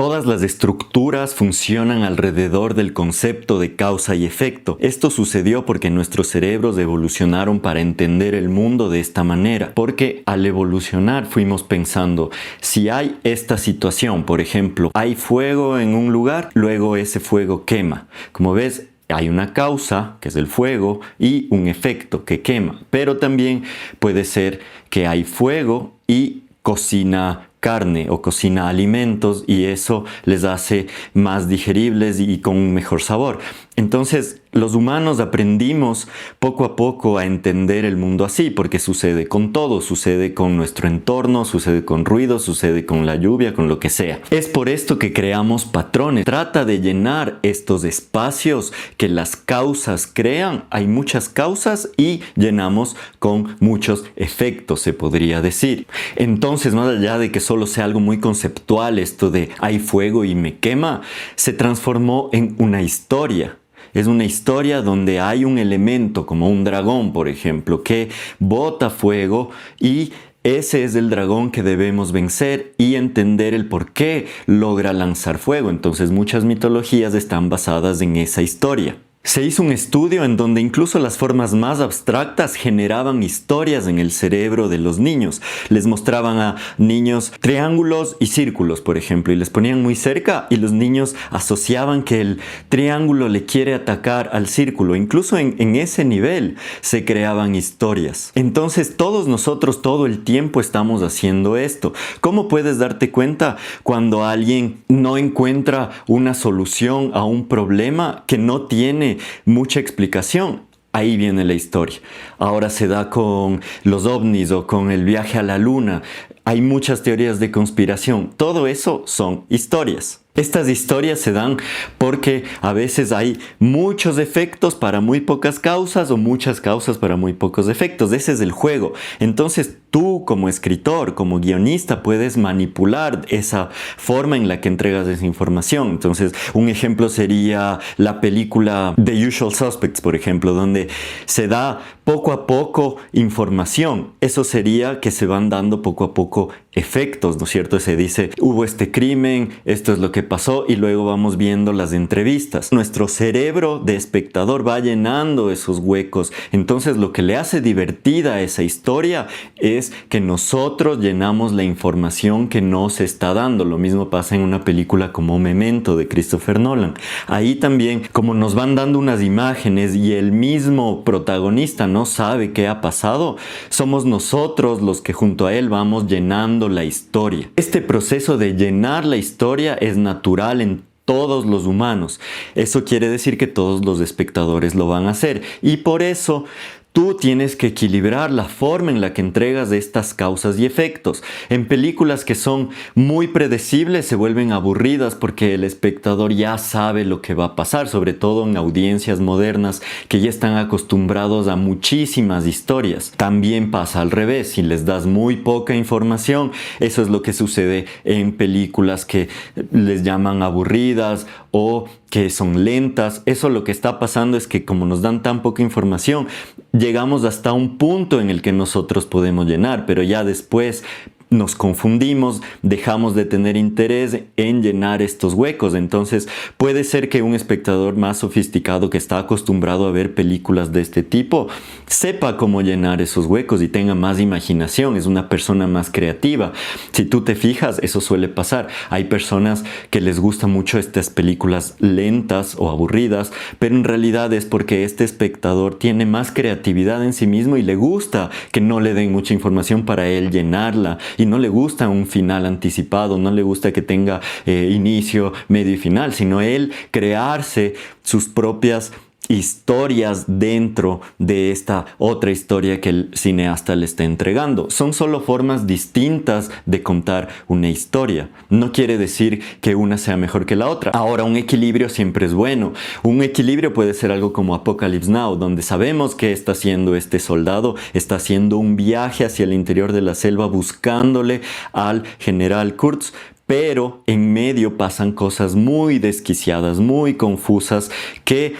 Todas las estructuras funcionan alrededor del concepto de causa y efecto. Esto sucedió porque nuestros cerebros evolucionaron para entender el mundo de esta manera. Porque al evolucionar fuimos pensando, si hay esta situación, por ejemplo, hay fuego en un lugar, luego ese fuego quema. Como ves, hay una causa, que es el fuego, y un efecto que quema. Pero también puede ser que hay fuego y cocina carne o cocina alimentos y eso les hace más digeribles y con un mejor sabor. Entonces, los humanos aprendimos poco a poco a entender el mundo así, porque sucede con todo, sucede con nuestro entorno, sucede con ruido, sucede con la lluvia, con lo que sea. Es por esto que creamos patrones. Trata de llenar estos espacios que las causas crean. Hay muchas causas y llenamos con muchos efectos, se podría decir. Entonces, más allá de que solo sea algo muy conceptual, esto de hay fuego y me quema, se transformó en una historia. Es una historia donde hay un elemento, como un dragón, por ejemplo, que bota fuego y ese es el dragón que debemos vencer y entender el por qué logra lanzar fuego. Entonces, muchas mitologías están basadas en esa historia. Se hizo un estudio en donde incluso las formas más abstractas generaban historias en el cerebro de los niños. Les mostraban a niños triángulos y círculos, por ejemplo, y les ponían muy cerca y los niños asociaban que el triángulo le quiere atacar al círculo. Incluso en ese nivel se creaban historias. Entonces todos nosotros todo el tiempo estamos haciendo esto. ¿Cómo puedes darte cuenta cuando alguien no encuentra una solución a un problema que no tiene mucha explicación? Ahí viene la historia. Ahora se da con los ovnis o con el viaje a la luna. Hay muchas teorías de conspiración. Todo eso son historias. Estas historias se dan porque a veces hay muchos efectos para muy pocas causas o muchas causas para muy pocos efectos. Ese es el juego. Entonces tú como escritor, como guionista, puedes manipular esa forma en la que entregas esa información. Entonces un ejemplo sería la película The Usual Suspects, por ejemplo, donde se da poco a poco información. Eso sería que se van dando poco a poco efectos, ¿no es cierto? Se dice, hubo este crimen, esto es lo que pasó y luego vamos viendo las entrevistas. Nuestro cerebro de espectador va llenando esos huecos. Entonces lo que le hace divertida a esa historia es que nosotros llenamos la información que no se está dando. Lo mismo pasa en una película como Memento de Christopher Nolan. Ahí también, como nos van dando unas imágenes y el mismo protagonista no sabe qué ha pasado, somos nosotros los que junto a él vamos llenando la historia. Este proceso de llenar la historia es natural en todos los humanos. Eso quiere decir que todos los espectadores lo van a hacer y por eso tú tienes que equilibrar la forma en la que entregas estas causas y efectos. En películas que son muy predecibles se vuelven aburridas porque el espectador ya sabe lo que va a pasar, sobre todo en audiencias modernas que ya están acostumbrados a muchísimas historias. También pasa al revés, si les das muy poca información, eso es lo que sucede en películas que les llaman aburridas o que son lentas. Eso lo que está pasando es que como nos dan tan poca información, llegamos hasta un punto en el que nosotros podemos llenar, pero ya después nos confundimos, dejamos de tener interés en llenar estos huecos. Entonces puede ser que un espectador más sofisticado que está acostumbrado a ver películas de este tipo sepa cómo llenar esos huecos y tenga más imaginación, es una persona más creativa. Si tú te fijas, eso suele pasar. Hay personas que les gustan mucho estas películas lentas o aburridas, pero en realidad es porque este espectador tiene más creatividad en sí mismo y le gusta que no le den mucha información para él llenarla. Y no le gusta un final anticipado, no le gusta que tenga inicio, medio y final, sino él crearse sus propias historias dentro de esta otra historia que el cineasta le está entregando. Son solo formas distintas de contar una historia. No quiere decir que una sea mejor que la otra. Ahora, un equilibrio siempre es bueno. Un equilibrio puede ser algo como Apocalypse Now, donde sabemos que está haciendo este soldado, está haciendo un viaje hacia el interior de la selva buscándole al general Kurtz, pero en medio pasan cosas muy desquiciadas, muy confusas, que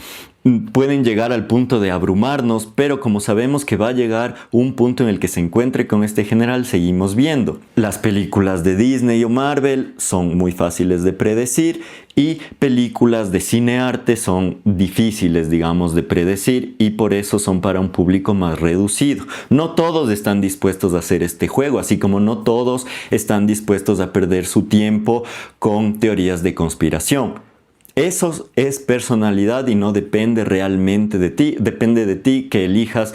pueden llegar al punto de abrumarnos, pero como sabemos que va a llegar un punto en el que se encuentre con este general, seguimos viendo. Las películas de Disney o Marvel son muy fáciles de predecir y películas de cinearte son difíciles, digamos, de predecir y por eso son para un público más reducido. No todos están dispuestos a hacer este juego, así como no todos están dispuestos a perder su tiempo con teorías de conspiración. Eso es personalidad y no depende realmente de ti. Depende de ti que elijas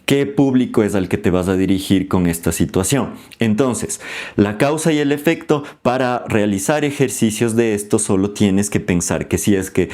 qué público es al que te vas a dirigir con esta situación. Entonces, la causa y el efecto, para realizar ejercicios de esto solo tienes que pensar que si es que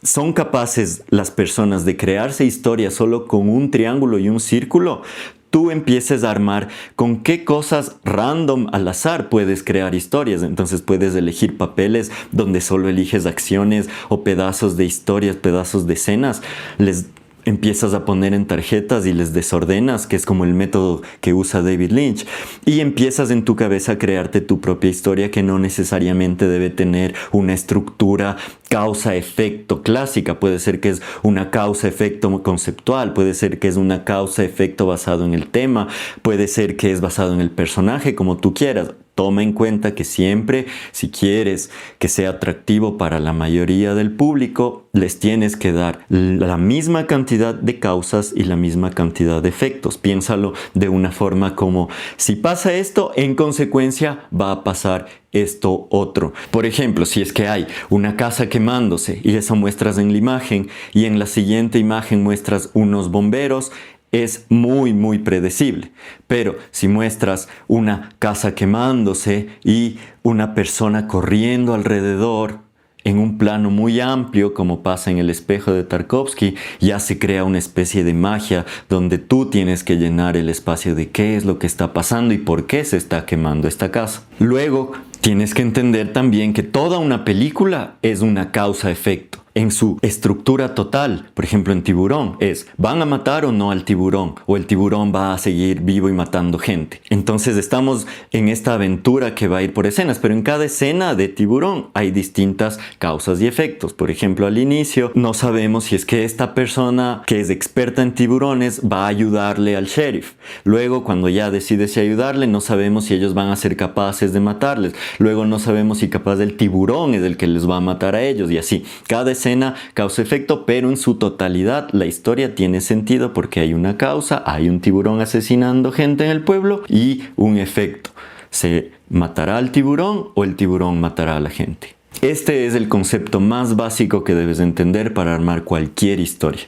son capaces las personas de crearse historias solo con un triángulo y un círculo, tú empieces a armar con qué cosas random al azar puedes crear historias. Entonces puedes elegir papeles donde solo eliges acciones o pedazos de historias, pedazos de escenas. Les empiezas a poner en tarjetas y les desordenas, que es como el método que usa David Lynch, y empiezas en tu cabeza a crearte tu propia historia que no necesariamente debe tener una estructura causa-efecto clásica. Puede ser que es una causa-efecto conceptual, puede ser que es una causa-efecto basado en el tema, puede ser que es basado en el personaje, como tú quieras. Toma en cuenta que siempre, si quieres que sea atractivo para la mayoría del público, les tienes que dar la misma cantidad de causas y la misma cantidad de efectos. Piénsalo de una forma como, si pasa esto, en consecuencia va a pasar esto otro. Por ejemplo, si es que hay una casa quemándose y eso muestras en la imagen y en la siguiente imagen muestras unos bomberos, es muy predecible. Pero si muestras una casa quemándose y una persona corriendo alrededor en un plano muy amplio, como pasa en El espejo de Tarkovsky, ya se crea una especie de magia donde tú tienes que llenar el espacio de qué es lo que está pasando y por qué se está quemando esta casa. Luego, tienes que entender también que toda una película es una causa-efecto. En su estructura total, por ejemplo en Tiburón, ¿van a matar o no al tiburón? ¿O el tiburón va a seguir vivo y matando gente? Entonces estamos en esta aventura que va a ir por escenas, pero en cada escena de Tiburón hay distintas causas y efectos. Por ejemplo, al inicio no sabemos si es que esta persona que es experta en tiburones va a ayudarle al sheriff. Luego, cuando ya decide si ayudarle, no sabemos si ellos van a ser capaces de matarles. Luego no sabemos si capaz el tiburón es el que les va a matar a ellos y así. Cada escena causa-efecto, pero en su totalidad la historia tiene sentido porque hay una causa, hay un tiburón asesinando gente en el pueblo y un efecto. ¿Se matará al tiburón o el tiburón matará a la gente? Este es el concepto más básico que debes entender para armar cualquier historia.